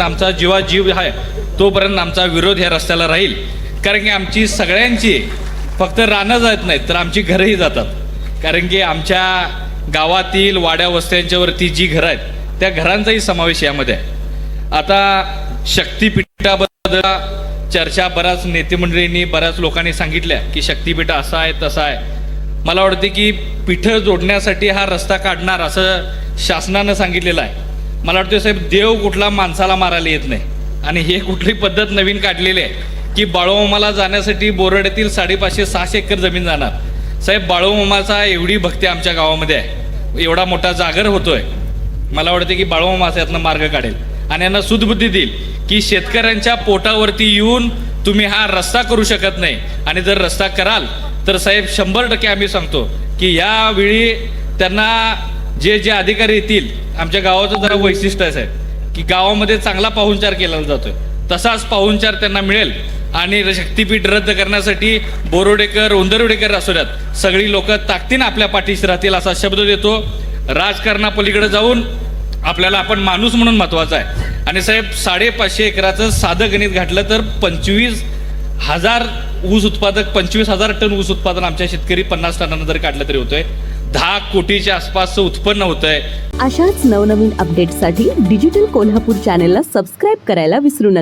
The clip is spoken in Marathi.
आमचा जीवाजीव आहे तोपर्यंत आमचा विरोध ह्या रस्त्याला राहील. कारण की आमची सगळ्यांची फक्त रानं जात नाहीत तर आमची घरंही जातात. कारण की आमच्या गावातील वाड्या वस्त्यांच्यावरती जी घरं आहेत त्या घरांचाही समावेश यामध्ये आहे. आता शक्तिपीठाबद्दल चर्चा बऱ्याच नेते मंडळींनी बऱ्याच लोकांनी सांगितल्या की शक्तिपीठ असं आहे तसं आहे. मला वाटते की पीठं जोडण्यासाठी हा रस्ता काढणार असं शासनानं सांगितलेलं आहे. मला वाटतं साहेब देव कुठला माणसाला मारायला येत नाही आणि हे कुठली पद्धत नवीन काढलेली आहे की बाळूमामाला जाण्यासाठी बोरड्यातील 550-600 एकर जमीन जाणार. साहेब बाळूमामाचा एवढी भक्ती आमच्या गावामध्ये आहे, एवढा मोठा जागर होतोय. मला वाटतं की बाळूमामा यातनं मार्ग काढेल आणि यांना सुदबुद्धी देईल की शेतकऱ्यांच्या पोटावरती येऊन तुम्ही हा रस्ता करू शकत नाही आणि जर रस्ता कराल तर साहेब 100% आम्ही सांगतो की यावेळी त्यांना जे जे अधिकारी येतील, आमच्या गावाचं जरा वैशिष्ट्य आहे साहेब की गावामध्ये चांगला पाहुणचार केला जातोय, तसाच पाहुणचार त्यांना मिळेल. आणि शक्तिपीठ रद्द करण्यासाठी बोरोडेकर उंदरवडेकर असू द्यात सगळी लोक ताकदीनं आपल्या पाठीशी राहतील असा शब्द देतो. राजकारणापलीकडे जाऊन आपल्याला आपण माणूस म्हणून महत्वाचा आहे. आणि साहेब 550 एकराचं साधं गणित घातलं तर 25,000 ऊस उत्पादक 25,000 टन ऊस उत्पादन आमच्या शेतकरी 50 टनांना जर काढलं तरी होतंय. 10 कोटीच्या आसपासचं उत्पन्न होतंय. अशाच नवनवीन अपडेट्ससाठी डिजिटल कोल्हापूर चॅनेलला सबस्क्राईब करायला विसरू नका.